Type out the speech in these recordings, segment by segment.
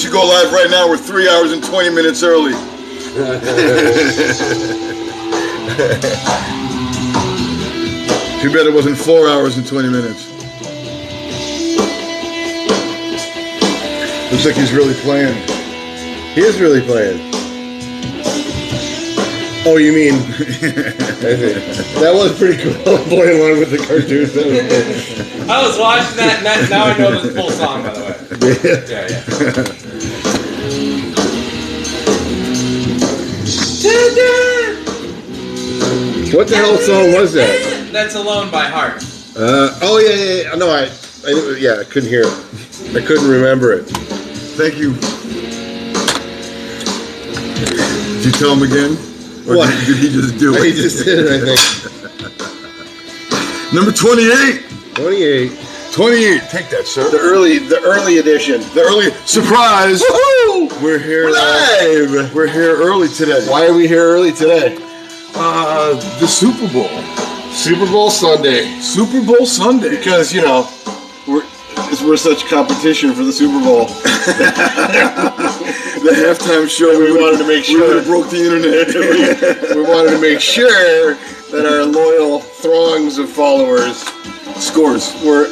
should go live right now. We're 3 hours and 20 minutes early. Too bad it wasn't 4 hours and 20 minutes. Looks like he's really playing. He is really playing. Oh, you mean? I think that was pretty cool. Playing along with the cartoons. I was watching that, and now I know the full song, by the way. Yeah. What the hell song was that? That's Alone by Heart. Oh yeah. No, I couldn't hear it. I couldn't remember it. Thank you. Did you tell him again? Or What? did he just do it? He just did it, I think. Number 28. 28. 28. Take that, sir. The early edition. The early surprise. Woohoo! We're here live. We're here early today. Why are we here early today? The Super Bowl. Super Bowl Sunday. Super Bowl Sunday. Because we're such competition for the Super Bowl. The halftime show. We wanted to make sure we would have broke the internet. we wanted to make sure that our loyal throngs of followers were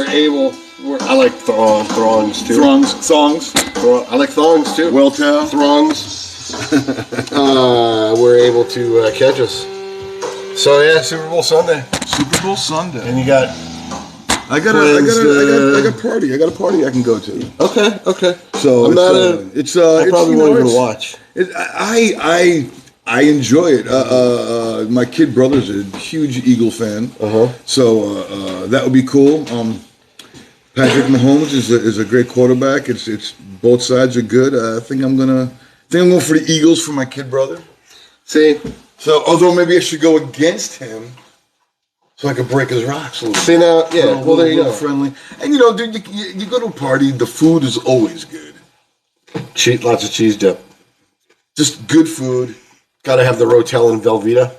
able. I like throngs too. Songs. I like thongs too. Well, tell. Throngs. Were able to catch us. So yeah, Super Bowl Sunday. Super Bowl Sunday. And you got. I got a party. I got a party I can go to. Okay. So I probably won't even watch. I enjoy it. My kid brother's a huge Eagle fan. So that would be cool. Patrick Mahomes is a great quarterback. It's both sides are good. I think I'm going for the Eagles for my kid brother. See, so although maybe I should go against him. So I could break his rocks a little. See now, yeah. Well, there you go. Friendly, and dude, you go to a party. The food is always good. Lots of cheese dip. Just good food. Got to have the Rotel and Velveeta.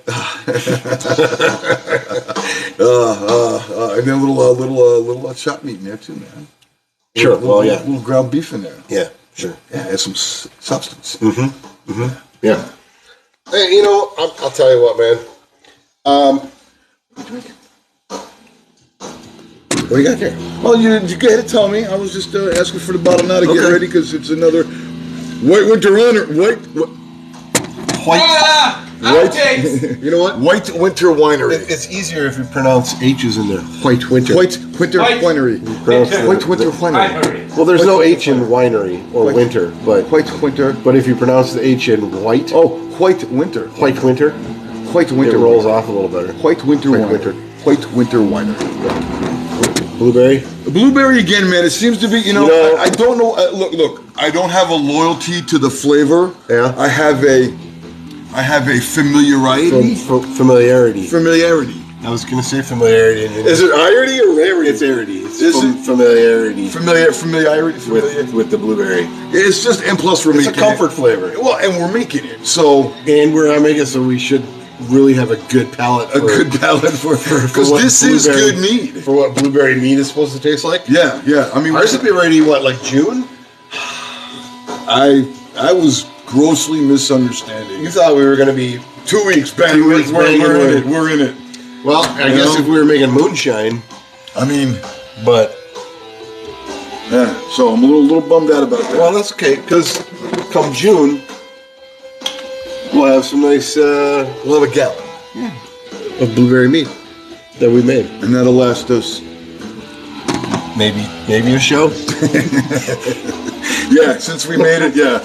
And then a little chopped meat in there too, man. Sure. Little ground beef in there. Yeah. Sure. Yeah, it has some substance. Yeah. Hey, I'll tell you what, man. What do you got there? Well, you go ahead and tell me. I was just asking for the bottle now to get ready because it's another White Winter Runner. White. You know what? White Winter Winery. It's easier if you pronounce H's in there. White Winter. White Winter Winery. White Winter Winery. Well, there's no H in winery or winter, but White Winter. But if you pronounce the H in white, White Winter. White Winter. White Winter. It rolls off a little better. White Winter Winery. White Winter Winery. Blueberry. Blueberry again, man. It seems to be, I don't know. Look. I don't have a loyalty to the flavor. Yeah. I have a familiarity. Familiarity. I was going to say familiarity. Is it irony or rarity? It's arity. It's familiarity. Familiarity with the blueberry. It's just, and plus we're making it. It's a comfort flavor. Well, and we're making it. So. And we're making it, so we should really have a good palate. Because this is good meat. For what blueberry meat is supposed to taste like? Yeah. I mean, ours would be ready, like June? I was grossly misunderstanding. You thought we were going to be 2 weeks back. We're in it. Well, I guess if we were making moonshine. I mean, but yeah. So I'm a little bummed out about that. Well, that's okay because come June, we'll have some nice. We'll have a gallon of blueberry meat that we made, and that'll last us maybe a show. Yeah, since we made it, yeah.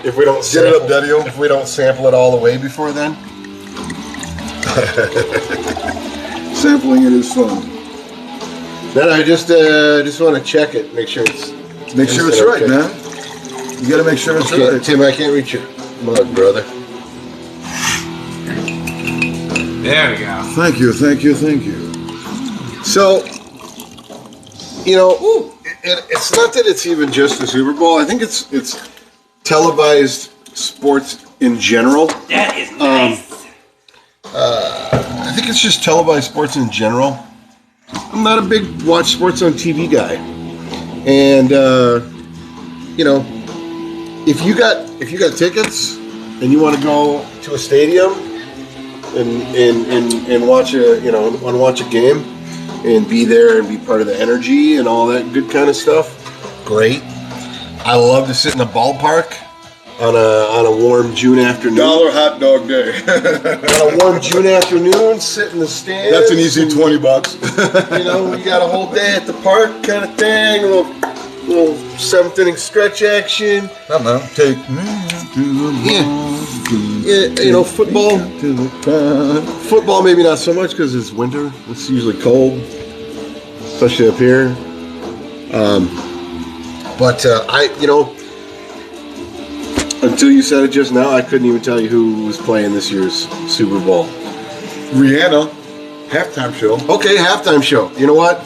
If we don't get it up, Daddy-o. If we don't sample it all the way before then. Sampling it is fun. Then I just want to check it, make sure it's right, man. You got to make sure it's right. Tim, I can't reach your mug, brother. There we go. Thank you. So, it's not that it's even just the Super Bowl. I think it's televised sports in general. That is nice. I think it's just televised sports in general. I'm not a big watch sports on TV guy. And you know, if you got tickets and you want to go to a stadium and watch a game and be there and be part of the energy and all that good kind of stuff, great. I love to sit in the ballpark on a warm June afternoon. $1 hot dog day. On a warm June afternoon, sit in the stands. That's an easy $20. You know, we got a whole day at the park kind of thing. A little seventh inning stretch action. Come on, take me to the Yeah, you know, football. Football maybe not so much because it's winter. It's usually cold, especially up here. But until you said it just now, I couldn't even tell you who was playing this year's Super Bowl. Rihanna, halftime show. Okay, halftime show. You know what?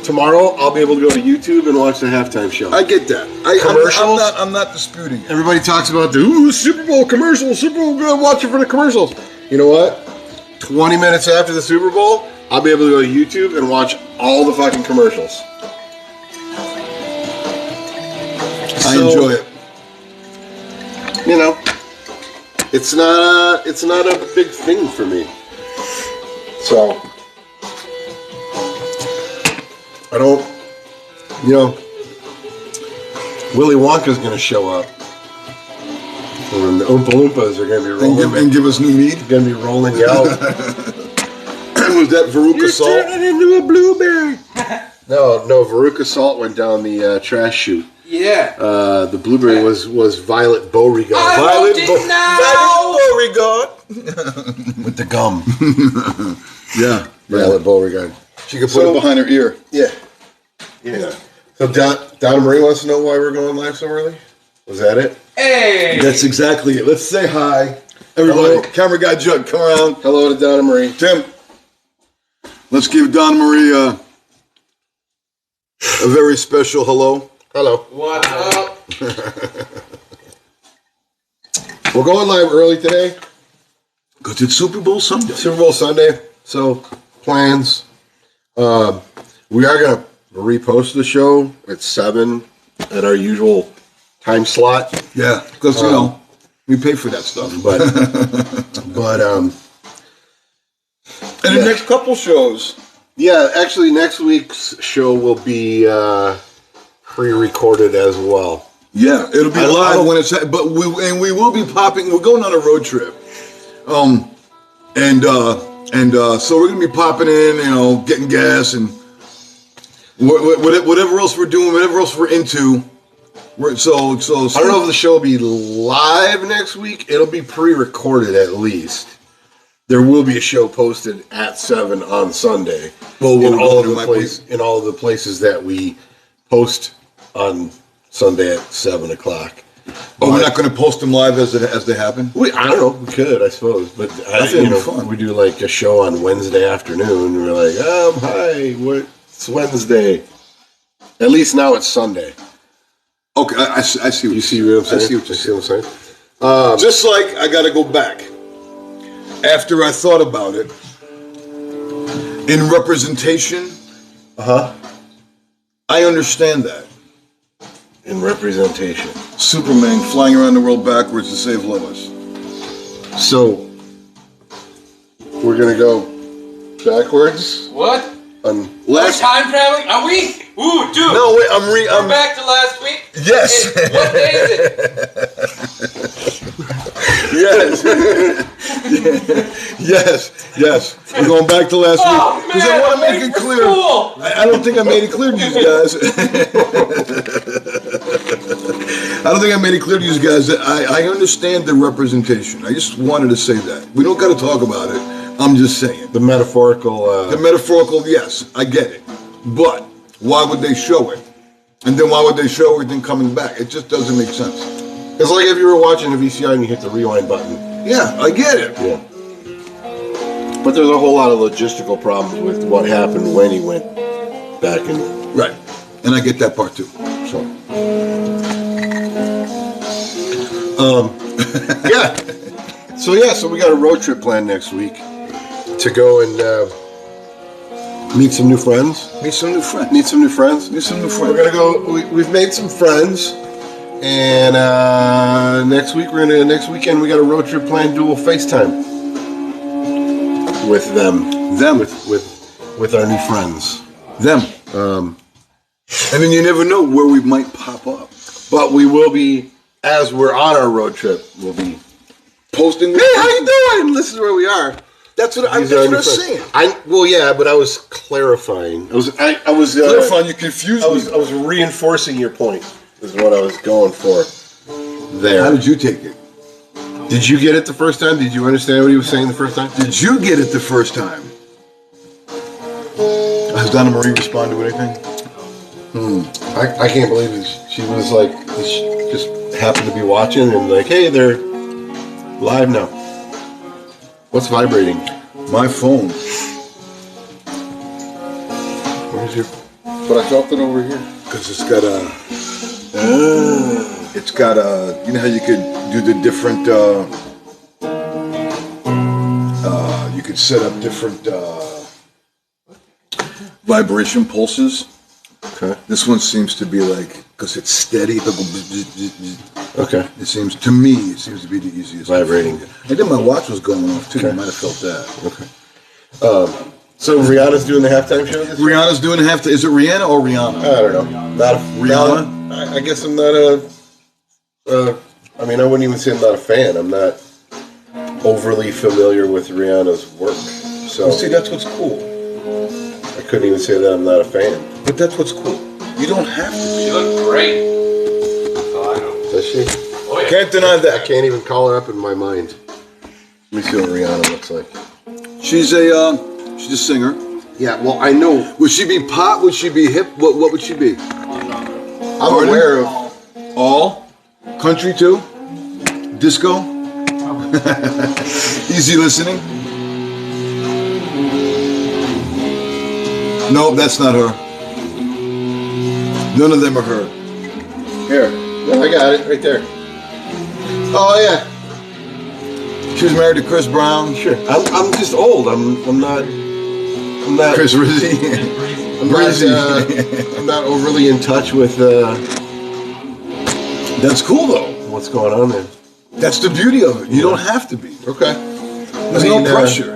Tomorrow I'll be able to go to YouTube and watch the halftime show. I get that. Commercials? I'm not disputing it. Everybody talks about the Super Bowl commercials. Super Bowl, go watch it for the commercials. You know what? 20 minutes after the Super Bowl, I'll be able to go to YouTube and watch all the fucking commercials. I enjoy it. You know, it's not a big thing for me. So I don't, Willy Wonka's going to show up. And the Oompa Loompas are going to be rolling. And give us new meat. Going to be rolling out. Was that Veruca Salt? You're turning into a blueberry. No, Veruca Salt went down the trash chute. Yeah. The blueberry was Violet Beauregard. Violet Beauregard. With the gum. Yeah. Violet Beauregard. She could put it behind her ear. Yeah. So Donna Marie wants to know why we're going live so early? Was that it? Hey. That's exactly it. Let's say hi. Everybody, Hello. camera guy Jug, come around. Hello to Donna Marie. Tim, let's give Donna Marie a very special hello. Hello. What's up? We're going live early today. Because it's Super Bowl Sunday. Super Bowl Sunday. So, plans. We are going to repost the show at 7 at our usual time slot. Yeah, because, we pay for that stuff. But and the next couple shows. Yeah, actually, next week's show will be pre-recorded as well. Yeah, it'll be live when it's. But we will be popping. We're going on a road trip, so we're gonna be popping in. Getting gas and whatever else we're doing, whatever else we're into. So I don't know if the show will be live next week. It'll be pre-recorded at least. There will be a show posted at 7 on Sunday. Well, in all of the places that we post on Sunday at 7 o'clock. Oh, we're not going to post them live as they happen. I don't know. We could, I suppose, but fun. We do like a show on Wednesday afternoon. And we're like, hi, it's Wednesday. At least now it's Sunday. Okay, I see what you see. What I'm saying? I see what I'm saying. Just like I got to go back. After I thought about it, in representation, I understand that. In representation. Superman flying around the world backwards to save Lois. So, we're going to go backwards? What? Last time traveling? Are we? Ooh, dude. No, wait, We're back to last week? Yes. Hey, what day is it? Yes. We're going back to last week. Because I want to make it clear. I don't think I made it clear to you guys. I don't think I made it clear to you guys that I understand the representation. I just wanted to say that. We don't got to talk about it. I'm just saying. The metaphorical... yes, I get it. But why would they show it? And then why would they show everything coming back? It just doesn't make sense. It's like if you were watching a VCR and you hit the rewind button. Yeah, I get it. Yeah. But there's a whole lot of logistical problems with what happened when he went back and... Right. And I get that part too. So... yeah. So we got a road trip planned next week to go and Meet some new friends. Meet some new friends. Meet some new friends. Meet some new We're friends. gonna go. We've made some friends, and next weekend we got a road trip planned. Dual FaceTime with them. With our new friends. Them. I mean, you never know where we might pop up. But we will be, as we're on our road trip, we'll be Posting. hey, how you doing? This is where we are. That's what I'm These are our new saying. friends. Well, yeah, but I was clarifying. I was Clarifying, you confused me. I was reinforcing your point. Is what I was going for. There. How did you take it? Did you get it the first time? Did you understand what he was saying the first time? Did you get it the first time? Has Donna Marie responded to anything? I can't believe it. She was like, she just happened to be watching and like, hey, they're live now. What's vibrating? My phone. Where's your? But I felt it over here. Because it's got a. It's got a. You know how you could do the different. You could set up different vibration pulses. Okay. This one seems to be like, because it's steady. Okay. It seems to me, it seems to be the easiest. Vibrating. I think my watch was going off too. Okay. I might have felt that. Okay. So Rihanna's doing the halftime show this year? Rihanna's doing half. Is it Rihanna or Rihanna? I don't know. Not a Rihanna? I guess I'm not a. I mean, I wouldn't even say I'm not a fan. I'm not overly familiar with Rihanna's work, so Well, see, that's what's cool. I couldn't even say that I'm not a fan. But that's what's cool. You don't have to. She looked great. Oh, I know. Does she? Oh, yeah. Can't deny I that. can't even call her up in my mind. Let me see what Rihanna looks like. She's a singer. Yeah, well, I know. Would she be pop? Would she be hip? What would she be? I'm Pardon? aware of. All? Country too? Disco? Easy listening? No, that's not her. None of them are her. Here, yeah, I got it right there. Oh yeah, She was married to Chris Brown. sure. I'm just old. I'm not. Chris Rizzy. I'm not overly in touch with That's cool though. what's going on there. That's the beauty of it. You don't have to be. Okay. There's no pressure.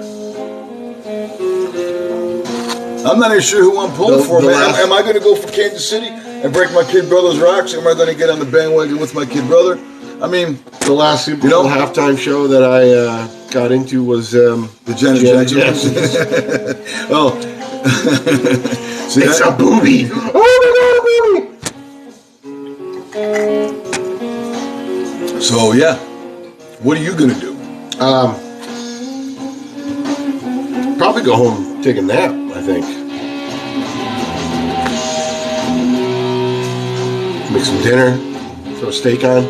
I'm not even sure who I'm pulling for, man. Am I going to go for Kansas City and break my kid brother's rocks? Or am I going to get on the bandwagon with my kid brother? I mean, The last Super Bowl halftime show that I got into was the Janet Jackson. Oh. See, It's a booby. Oh my god, a booby. So yeah, what are you going to do? Probably go home, take a nap. I think. Make some dinner. Throw a steak on.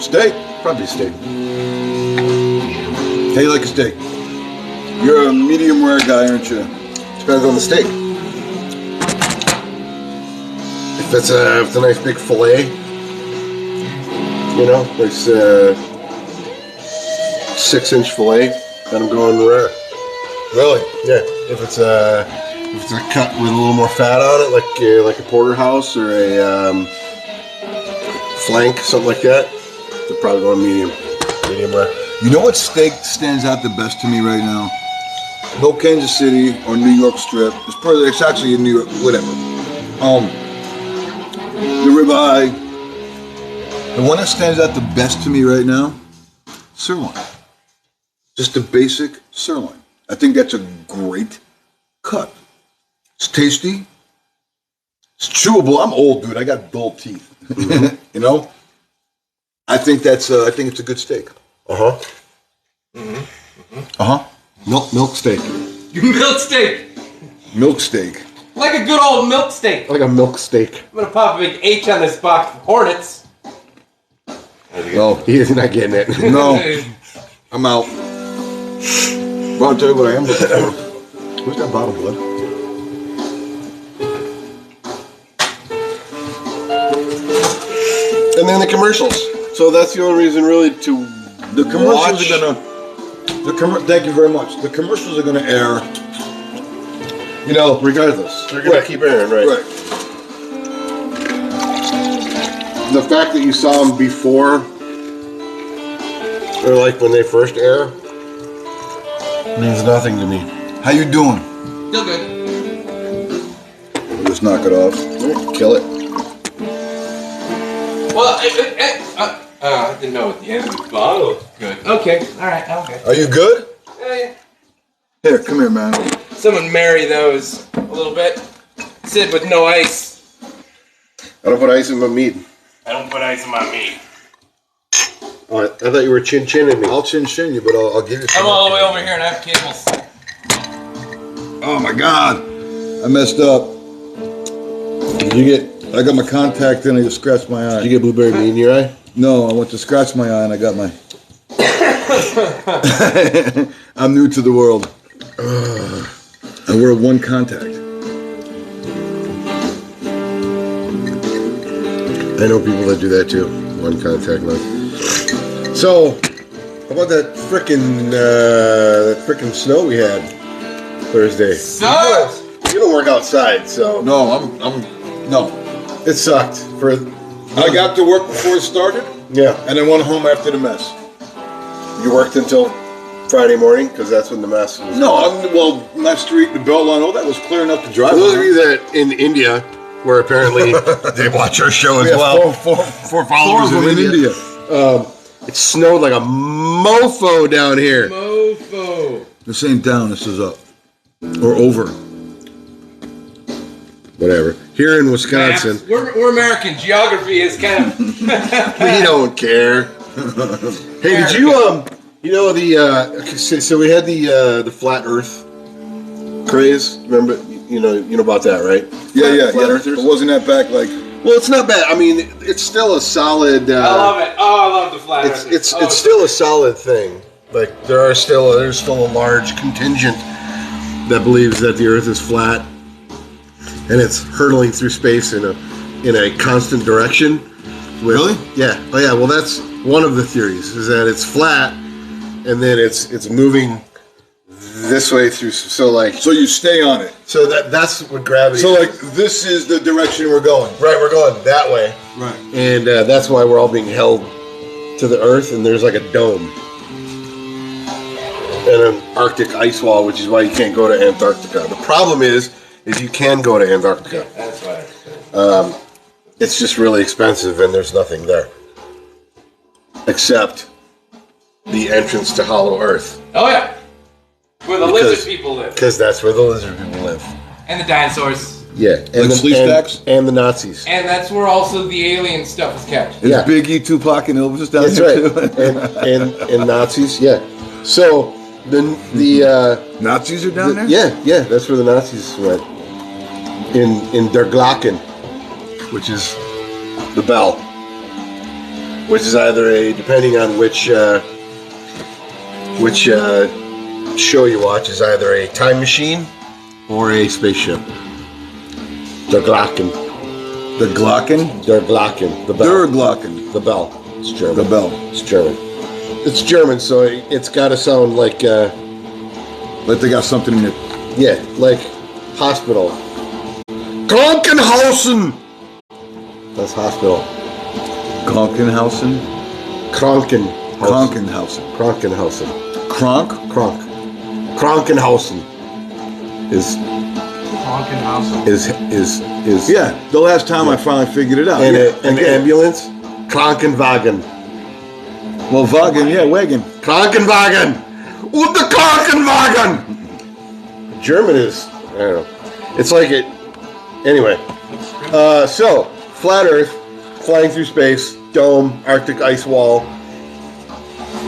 Steak. Probably steak. How you like a steak? You're a medium rare guy, aren't you? Depends on the steak. If it's a nice big fillet, you know, nice 6-inch fillet, then I'm going rare. Really? Yeah. If it's a cut with a little more fat on it, like a porterhouse or a flank, something like that, they're probably going medium rare. You know what steak stands out the best to me right now? No Kansas City or New York strip. It's actually in New York, whatever. The ribeye. The one that stands out the best to me right now, sirloin. Just a basic sirloin. I think that's a great cut. It's tasty. It's chewable. I'm old, dude. I got dull teeth. You know. I think it's a good steak. Uh-huh. Milk steak. Milk steak. Milk steak. Like a good old milk steak. Like a milk steak. I'm gonna pop a big H on this box of Hornets. No, He's not getting it. no, I'm out. Well, I'll tell you what I am looking for. Where's that bottle, bud? And then the commercials. So that's the only reason really to The commercials watch. are gonna. Thank you very much. The commercials are gonna air regardless, they're going to keep airing, right? Right. The fact that you saw them before, or like when they first air, means nothing to me. How you doing? Still good. Just knock it off. Kill it. Well, I didn't know at the end of the bottle. Good. Okay. All right. Okay. Are you good? Yeah. Here, come here, man. Someone marry those a little bit. Sid with no ice. I don't put ice in my meat. I don't put ice in my meat. Oh, I thought you were chin-chinning me. I'll chin you, but I'll give you some. I'm all the way over here and I have cables. Oh my God. I messed up. I got my contact in, I just scratched my eye. Did you get blueberry meat in your eye? No, I went to scratch my eye and I got my... I'm new to the world. I wear one contact. I know people that do that too. One contact lens. So, how about that frickin' snow we had Thursday? Sucks! You don't work outside, so No, no. it sucked. I got to work before it started Yeah. and then went home after the mess. You worked until Friday morning because that's when the mess was. Well, my street, the bell line, all that was clear enough to drive. For those of on. you that in India, where apparently they watch our show as well, four Four followers of them in India. it snowed like a mofo down here. Mofo. This ain't down, this is up. Or over. Whatever. Here in Wisconsin, We're American. Geography is kind of. we don't care. Hey, did you so we had the flat Earth craze. Remember, you know about that, right? Flat Earthers. But wasn't that back like... Well, it's not bad. I mean, it's still a solid. I love it. Oh, I love the flat earth. It's still a solid thing. Like there's still a large contingent that believes that the Earth is flat, and it's hurtling through space in a constant direction. Really? Yeah. Oh yeah. Well, that's one of the theories, is that it's flat, and then it's moving this way through. So you stay on it. So that's what gravity. So like this is the direction we're going. Right, we're going that way. Right. And that's why we're all being held to the Earth, and there's like a dome and an Arctic ice wall, which is why you can't go to Antarctica. The problem is you can go to Antarctica. That's why. It's just really expensive, and there's nothing there except the entrance to Hollow Earth. Oh yeah, where the lizard people live, because that's where the lizard people live. and the dinosaurs, Yeah, and sleep stacks? and the Nazis. and that's where also the alien stuff is kept. Is Yeah. Biggie, Tupac, and Elvis down That's there right, too? and Nazis. Yeah, so the Nazis are down there? yeah, that's where the Nazis went. In Der Glocken, which is the bell, which is either depending on which show you watch, is either a time machine or a spaceship. Der Glocken. The Glocken? Der Glocken. The bell. Der Glocken. The bell. It's German. The bell. It's German. It's German, so it's got to sound like Like they got something in it. yeah, like hospital. Krankenhausen. That's hospital. Krankenhausen? Krankenhausen. Krankenhausen. Krankenhausen. Kronk? Krankenhausen is Yeah, the last time I finally figured it out. and Yeah, an ambulance. Krankenwagen. Well, Wagen, yeah, wagon. Krankenwagen. Und the Krankenwagen. German is, I don't know. It's like it. Anyway, so flat Earth, flying through space, dome, Arctic ice wall.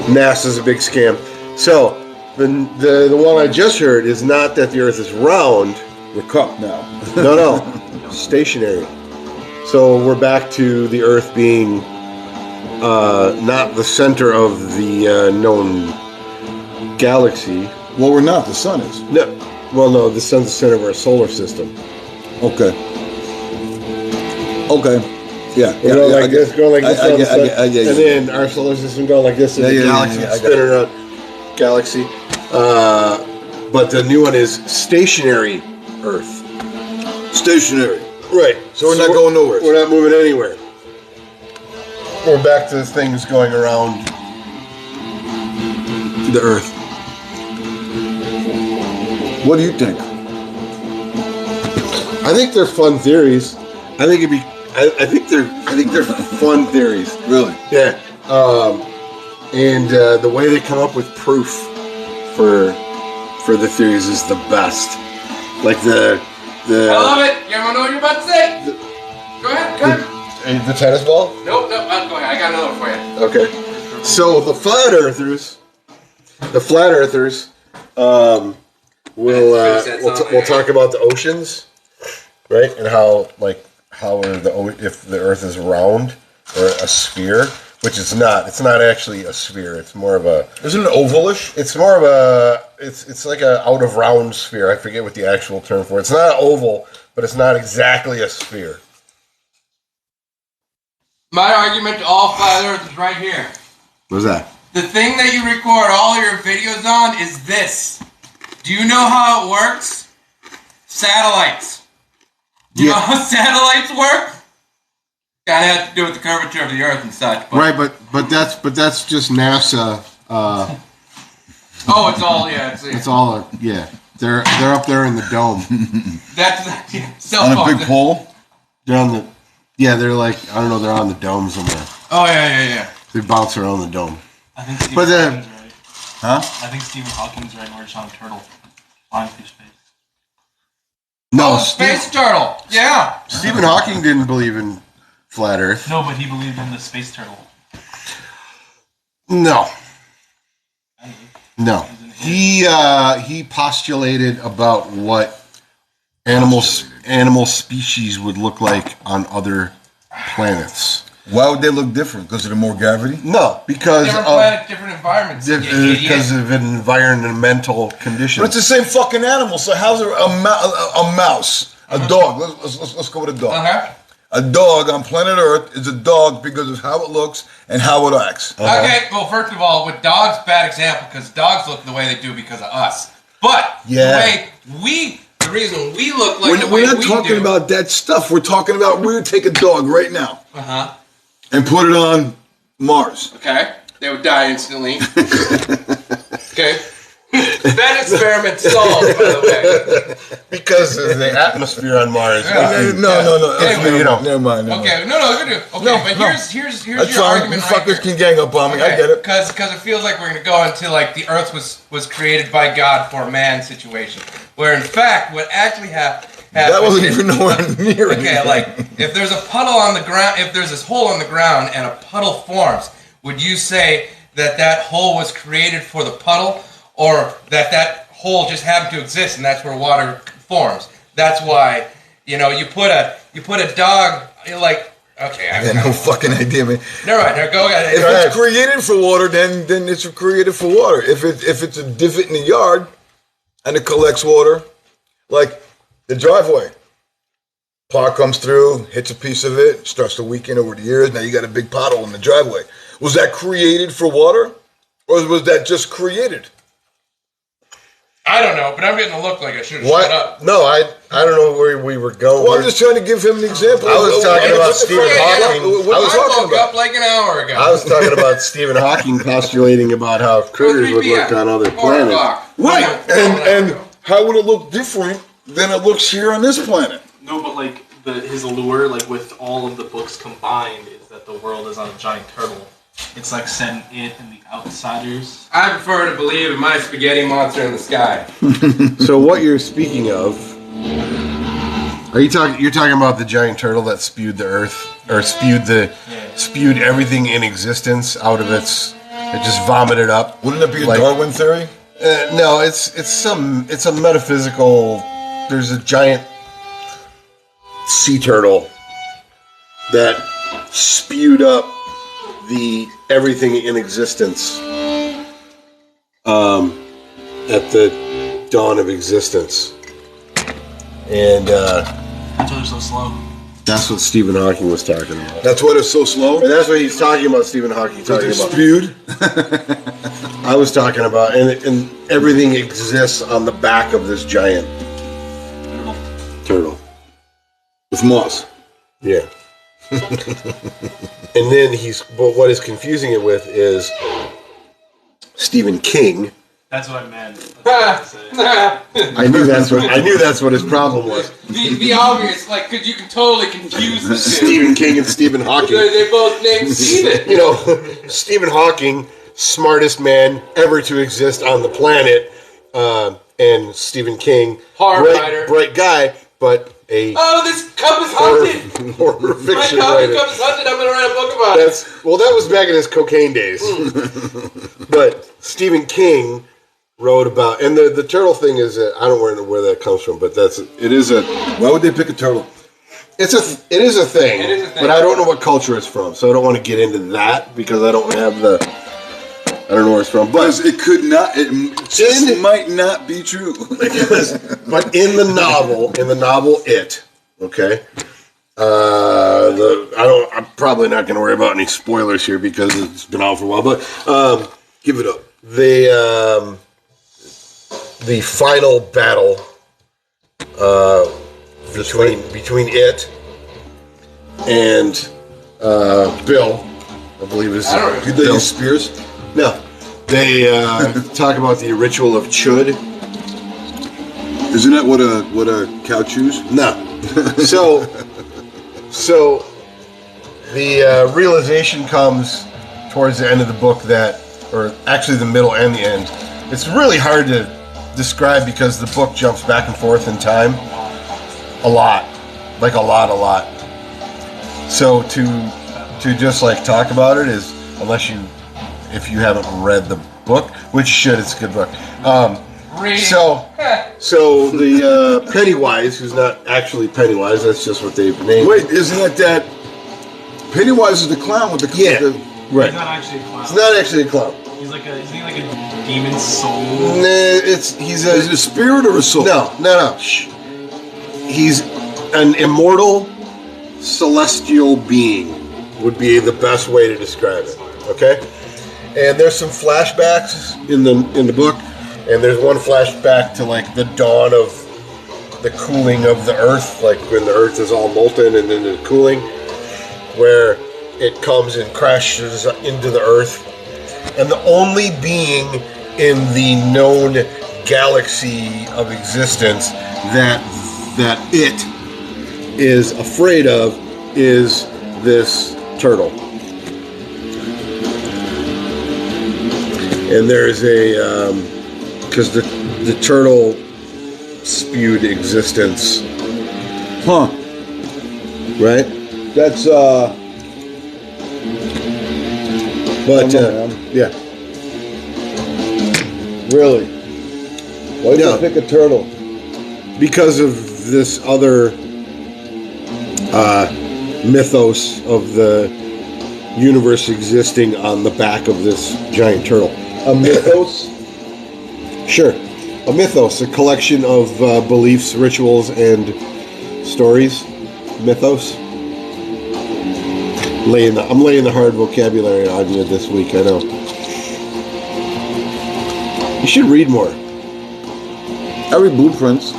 NASA's a big scam. So the one I just heard is not that the Earth is round. We're cupped now. No, stationary. So we're back to the Earth being not the center of the known galaxy. Well, we're not. The sun is. No, well, no, the sun's the center of our solar system. Okay. Okay. Yeah. We're going like this, going like this, I get and then our solar system going like this, and the galaxy I got spinning around galaxy. But the new one is stationary Earth. Stationary. Right. So we're not going nowhere. We're not moving anywhere. We're back to things going around the Earth. What do you think? I think they're fun theories. I think they're fun theories. Really? Yeah. And the way they come up with proof for the theories is the best. Like the I love it. You want to know what you're about to say? Go ahead. The tennis ball? Nope, go ahead. I got another for you. Okay. So the flat earthers, we'll talk about the oceans, right? And how if the Earth is round or a sphere, which it's not. It's not actually a sphere. It's more of a. Isn't it ovalish? It's more of a. It's like a out of round sphere. I forget what the actual term for it. It's not an oval, but it's not exactly a sphere. My argument to all flat Earth is right here. What's that? The thing that you record all your videos on is this. Do you know how it works? Satellites. Do you know how satellites work? Gotta have to do with the curvature of the Earth and such. But. Right, but that's just NASA. Oh, it's all It's all They're up there in the dome. That's cell On phone. a big pole? They're on the. Yeah, they're like I don't know. They're on the dome somewhere. Oh yeah. They bounce around the dome. I think Stephen But then- Hawking's right. Huh? I think Stephen Hawking's right. We're just on a turtle flying through space. No, Oh, space turtle. Yeah. Stephen Hawking didn't believe in flat Earth. No, but he believed in the space turtle. No, I do. no. He postulated about what animal species would look like on other planets. Why would they look different? Because of the more gravity? No, because Different of planet, different environments. you idiot. because of environmental conditions. But it's the same fucking animal. So how's a mouse, a dog? Let's go with a dog. Okay. A dog on planet Earth is a dog because of how it looks and how it acts. Okay, well, first of all, with dogs, bad example, because dogs look the way they do because of us. But Yeah. the reason we look like the way We're not we talking do, about that stuff. We're talking about we would take a dog right now and put it on Mars. Okay, they would die instantly. Okay. That experiment solved, by the way. because of the atmosphere on Mars. Yeah. No. Anyway, Never mind. Okay, no, good. Okay, No, but no. here's That's your fine. argument You right fuckers here. can gang up on me. I get it. Because it feels like we're going to go into like the Earth was created by God for man situation, where in fact what actually happened. That wasn't even nowhere near it. Okay, like if there's a puddle on the ground, if there's this hole on the ground and a puddle forms, would you say that hole was created for the puddle, or that hole just happened to exist and that's where water forms? That's why you put a dog like. Okay, I got no fucking idea, man. Never mind. Now go ahead. If it's created for water, then it's created for water. If it's a divot in the yard and it collects water, like the driveway, car comes through, hits a piece of it, starts to weaken over the years. Now you got a big pothole in the driveway. Was that created for water, or was that just created? I don't know, but I'm getting a look like I should have shut up. No, I don't know where we were going. Well, I'm just trying to give him an example. I was talking about What the Stephen fuck? Hawking. What are you I talking woke about? up like an hour ago. I was talking about Stephen Hawking postulating about how critters would look on other 4 planets. o'clock. Right, and how would it look different than it looks here on this planet? No, but like his allure, like with all of the books combined, is that the world is on a giant turtle. It's like setting it and the outsiders. I prefer to believe in my spaghetti monster in the sky. So what you're speaking of? Are you talking? You're talking about the giant turtle that spewed the Earth, or spewed everything in existence out of its. It just vomited up. Wouldn't it be a Like- Darwin theory? No, it's a metaphysical. There's a giant sea turtle that spewed up everything in existence at the dawn of existence, and That's why they're so slow. that's what Stephen Hawking was talking about. That's why it's so slow. And that's what he's talking about. Stephen Hawking talking Because about. spewed. I was talking about, and everything exists on the back of this giant turtle. With moss. Yeah. And then but what is confusing it with is Stephen King. That's what I meant. That's what I was I knew that's what his problem was. The obvious, like, because you can totally confuse the two. Stephen King and Stephen Hawking. They're both named Stephen. You know, Stephen Hawking, smartest man ever to exist on the planet, and Stephen King, Horror writer. bright guy, but a Oh, this cup is haunted. horror My fiction coffee writer. cup is haunted. I'm going to write a book about it. That was back in his cocaine days. But Stephen King wrote about, and the turtle thing is, I don't know where that comes from, but it is a. Why would they pick a turtle? It is a thing. It is a thing. But I don't know what culture it's from, so I don't want to get into that because I don't have I don't know where it's from. But Because it could not. It just might not be true. but in the novel, It, okay. I'm probably not going to worry about any spoilers here because it's been out for a while. But give it up. The final battle between It and Bill, I believe is. Did they use spears? No, they talk about the ritual of Chud. Isn't that what a cow chews? No. So the realization comes towards the end of the book or actually the middle and the end. It's really hard to describe because the book jumps back and forth in time a lot. So to just like talk about it is, if you haven't read the book, which you should, it's a good book. Read. So the Pennywise, who's not actually Pennywise, that's just what they've named. Wait, isn't that Pennywise is the clown with the Yeah. Right. He's not actually a clown. It's not actually a clown. Isn't he like a demon soul? He's Is it a spirit or a soul? No. Shh. He's an immortal celestial being would be the best way to describe it. Okay? And there's some flashbacks in the book, and there's one flashback to like the dawn of the cooling of the earth, like when the earth is all molten and then the cooling, where it comes and crashes into the earth. And the only being in the known galaxy of existence that it is afraid of is this turtle. And there's because the turtle spewed existence. Huh. Right? That's But yeah. Really. Why did Yeah. they pick a turtle? Because of this other mythos of the universe existing on the back of this giant turtle. A mythos? Sure. A mythos, a collection of beliefs, rituals, and stories. Mythos. I'm laying the hard vocabulary on you this week, I know. You should read more. I read blueprints.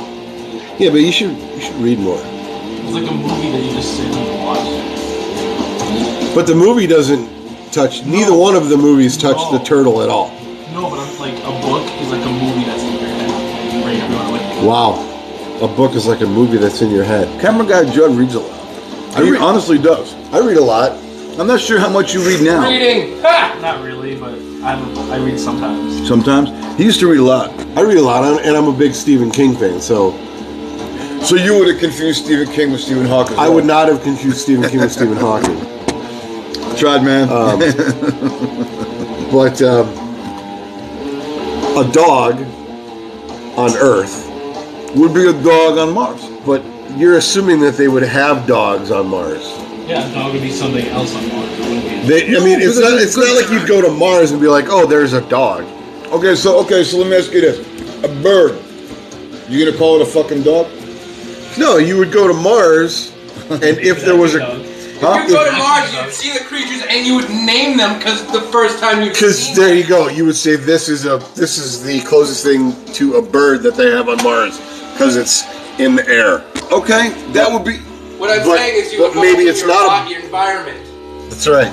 Yeah, but you should read more. It's like a movie that you just sit and watch. But the movie doesn't touch. Neither one of the movies touch the turtle at all. No, but I'm like a book is like a movie that's in your head. Right, everyone, like, Wow, a book is like a movie that's in your head. Camera guy Judd reads a lot. He honestly does. I read a lot. I'm not sure how much you read now. Reading. Ha! not really, but I read sometimes. Sometimes he used to read a lot. I read a lot, and I'm a big Stephen King fan. So So you would have confused Stephen King with Stephen Hawking. I would not have confused Stephen King with Stephen Hawking. Tried, man. But a dog on Earth. Would be a dog on Mars. But you're assuming that they would have dogs on Mars. Yeah, a dog would be something else on Mars. It wouldn't be It's not like you'd go to Mars and be like, oh, there's a dog. Okay, so let me ask you this: a bird, you gonna call it a fucking dog? No, you would go to Mars, and if there was a... Huh? You go to Mars, you'd see the creatures, and you would name them because the first time you. Because there you go, you would say this is the closest thing to a bird that they have on Mars, because it's in the air. Okay, that would be. What I'm But- saying is you but would maybe go it's to your, not a- your environment. That's right.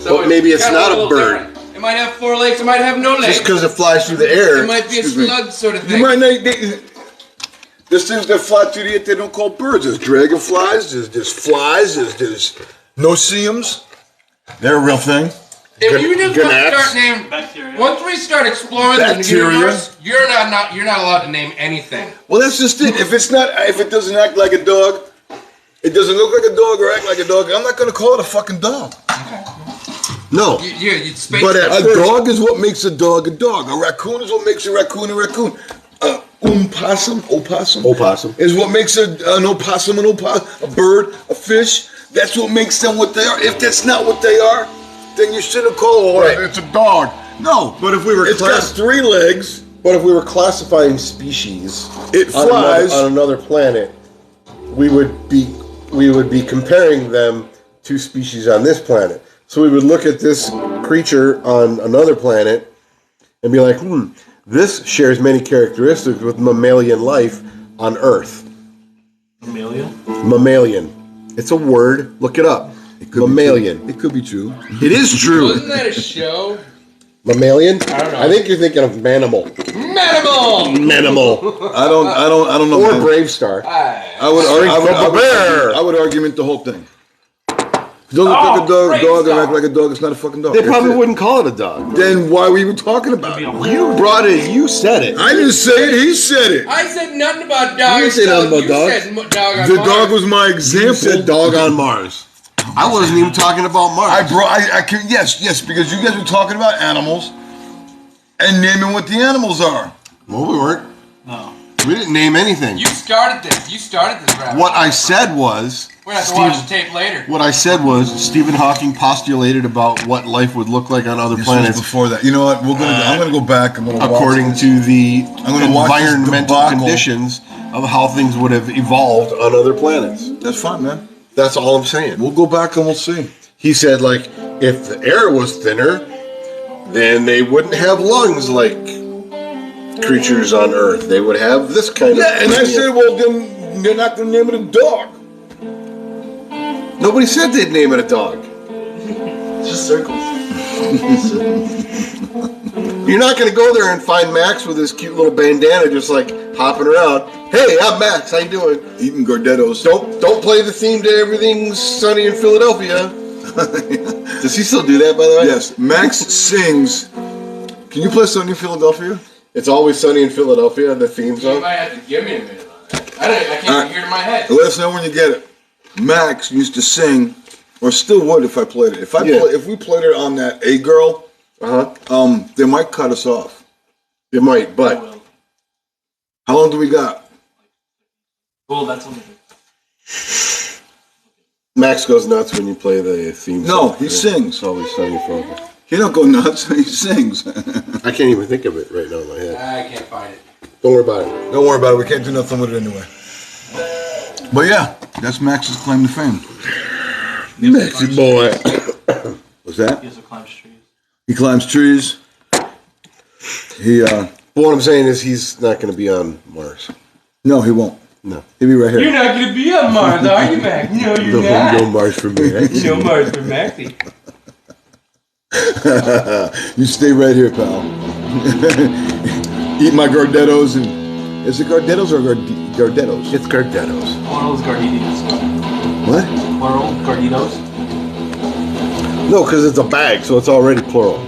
So But maybe it's kinda not a little bird. different. It might have 4 legs. It might have no legs. Just because it flies through the air. It might be a Excuse me. slug sort of You thing. might not. There's things that fly through the air they don't call birds. There's dragonflies. There's flies. There's no-see-ums. They're a real thing. If you just Gnats. start naming, Bacteria. once we start exploring the Bacteria. universe, you're not allowed to name anything. Well, that's just it. If it doesn't act like a dog, it doesn't look like a dog or act like a dog, I'm not going to call it a fucking dog. No. You space But it. at A first- dog is what makes a dog a dog. A raccoon is what makes a raccoon a raccoon. Opossum is what makes an opossum a bird, a fish. That's what makes them what they are. If that's not what they are, then you shouldn't call it. Right. It's a dog. No, But if we were it's got 3 legs. But if we were classifying species It on flies. another planet, we would be comparing them to species on this planet. So we would look at this creature on another planet and be like, this shares many characteristics with mammalian life on Earth. Amelia? Mammalian. It's a word. Look it up. Mammalian. It could be true. It is true. Wasn't that a show? Mammalian? I don't know. I think you're thinking of Manimal. Manimal! Manimal. I don't know. Or man. Brave Star. I would argument the whole thing. If it doesn't look like a great dog and stuff. act like a dog, it's not a fucking dog. They That's probably it. wouldn't call it a dog. Then why were you even talking about it? You brought it. You said it. I didn't say it. He said it. I said nothing about dog. You didn't say nothing about you dogs. said dog on The Mars. dog was my You example. said dog on Mars. I wasn't even talking about Mars. I can yes, because you guys were talking about animals and naming what the animals are. Well, we weren't. No. We didn't name anything. You started this. You started this rabbit. What I said was, We're gonna have to watch the tape later. what I said was, Stephen Hawking postulated about what life would look like on other This was planets before that. You know what? I'm gonna go back. I'm gonna according to the gonna watch this environmental debacle. conditions of how things would have evolved on other planets. That's fine, man. That's all I'm saying. We'll go back and we'll see. He said, like, if the air was thinner, then they wouldn't have lungs like creatures on Earth. They would have this kind of. Yeah, and I said, well, then they're not gonna name it a dog. Nobody said they'd name it a dog. It's just circles. You're not going to go there and find Max with his cute little bandana just like hopping around. Hey, I'm Max. How you doing? Eating Gardettos. Don't play the theme to Everything's Sunny in Philadelphia. Does he still do that, by the way? Yes, Max sings. Can you play Sunny in Philadelphia? It's Always Sunny in Philadelphia, the theme You song. might have to give me a minute on that. I can't even hear it in my head. Let us know when you get it. Max used to sing, or still would if I played it. If we played it on that A Girl, they might cut us off. It might, but How long do we got? Well, that's only Max goes nuts when you play the theme song. No, he sings. It's Always Sunny in Philadelphia. He don't go nuts. He sings. I can't even think of it right now in my head. I can't find it. Don't worry about it. Don't worry about it. We can't do nothing with it anyway. But yeah, that's Max's claim to fame. Maxie boy. What's that? He also climbs trees. He climbs trees. He But what I'm saying is he's not going to be on Mars. no, he won't. No. He'll be right You're here. not gonna be on Mars, are you, Max? No, you're No Mars for me. No Mars for Maxie. You stay right here, pal. Eat my Gardettos and is it Gardettos or Gardettos? It's Gardettos. Plural is Garditos. What? Plural, Garditos. No, because it's a bag, so it's already plural.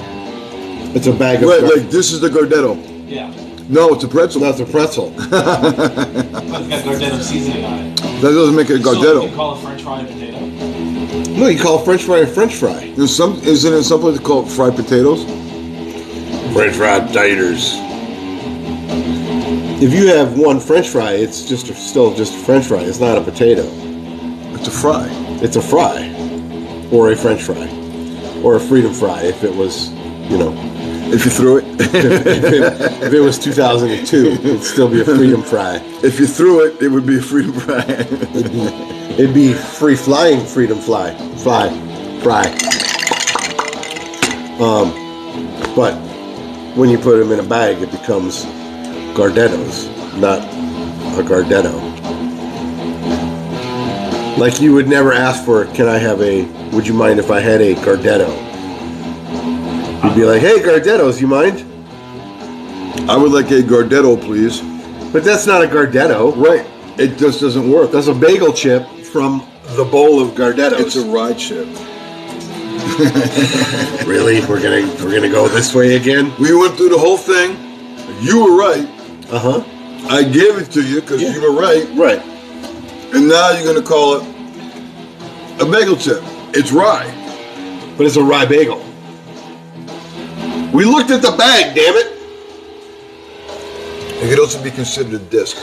It's a bag of Right, like this is the Gardetto. Yeah. No, it's a pretzel. That's a pretzel. But it's got Gardetto seasoning on it. That doesn't make it a So you Gardetto. call a French fry a potato? No, you call French fry a French fry. Isn't it some place called fried potatoes? French fried taters. If you have one French fry, it's still just a French fry. It's not a potato. It's a fry. It's a fry, or a French fry, or a freedom fry. If it was, If you threw it. if it was 2002, it'd still be a freedom fry. If you threw it, it would be a freedom fry. It'd be free flying freedom fry. Fry. But when you put them in a bag, it becomes Gardettos, not a Gardetto. Like you would never ask for, would you mind if I had a Gardetto? You'd be like, hey, Gardettos, you mind? I would like a Gardetto, please. But that's not a Gardetto. Right. It just doesn't work. That's a bagel chip from the bowl of Gardettos. It's a rye chip. Really? We're gonna go this way again? We went through the whole thing. You were right. Uh-huh. I gave it to you because you were right. Right. And now you're going to call it a bagel chip. It's rye. But it's a rye bagel. We looked at the bag, damn it. It could also be considered a disc.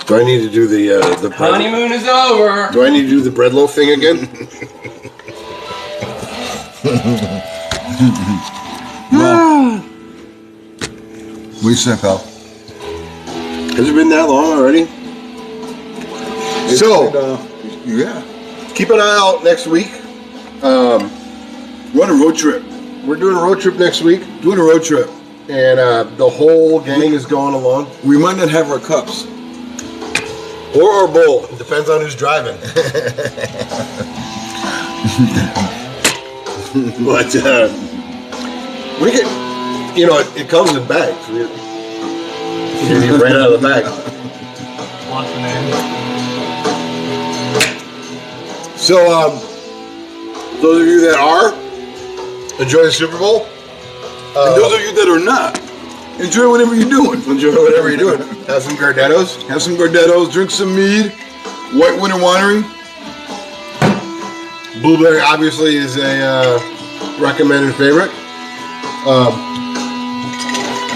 Do I need to do the bread? Honeymoon is over. Do I need to do the bread loaf thing again? What do you say, pal? Has it been that long already? Yeah. Keep an eye out next week. We're on a road trip. We're doing a road trip next week, Doing a road trip. and the whole gang is going along. We might not have our cups. Or our bowl. It depends on who's driving. But we get, it comes in bags. You eat right out of the bag. What's the name? So, those of you that are, enjoy the Super Bowl. And those of you that are not, enjoy whatever you're doing. Enjoy whatever you're doing. Have some Gardettos. Have some Gardettos, drink some mead. White Winter Winery. Blueberry obviously is a recommended favorite.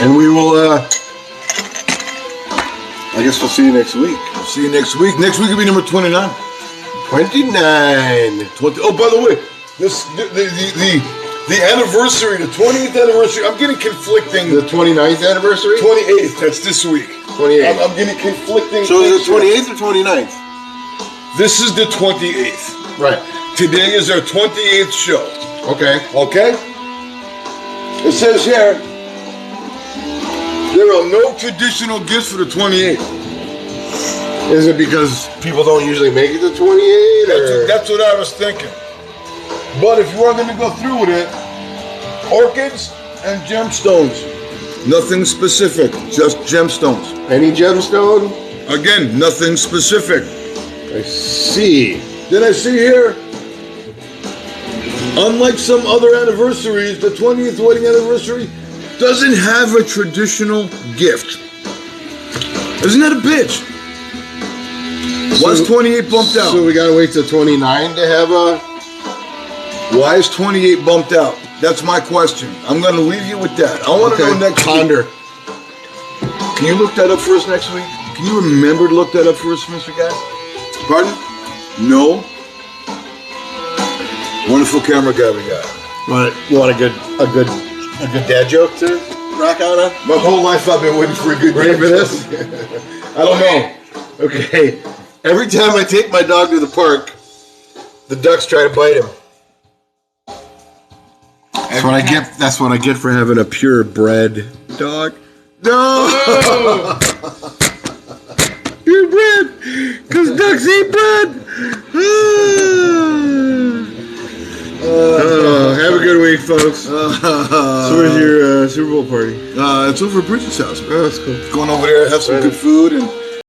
And we will, I guess we'll see you next week. See you next week. Next week will be number 29. 29. 20, oh, by the way, the anniversary, the 20th anniversary, I'm getting conflicting. The 29th anniversary? 28th, that's this week. 28th. I'm getting conflicting. So is things it here. 28th or 29th? This is the 28th. Right. Today is our 28th show. Okay. Okay? It says here, there are no traditional gifts for the 28th. Is it because people don't usually make it to 28? That's what I was thinking. But if you are going to go through with it, orchids and gemstones. Nothing specific, just gemstones. Any gemstone? Again, nothing specific. I see. Then I see here, unlike some other anniversaries, the 20th wedding anniversary doesn't have a traditional gift. Isn't that a bitch? Why is 28 bumped out? So we gotta wait till 29 to have a... Why is 28 bumped out? That's my question. I'm going to leave you with that. I want to know next Ponder. week. Can you look that up for us next week? Can you remember to look that up for us, Mr. Guy? Pardon? No. Wonderful camera guy we got. You want a good dad joke to rock out on? My whole life I've been waiting for a good Ready day for this? I don't know. Okay. Every time I take my dog to the park, the ducks try to bite him. That's what I get for having a purebred dog. No! Purebred! Because ducks eat bread! Have a good week, folks. So where's your Super Bowl party? It's over at Bridget's house. Oh, that's cool. Going over there, have some good food, and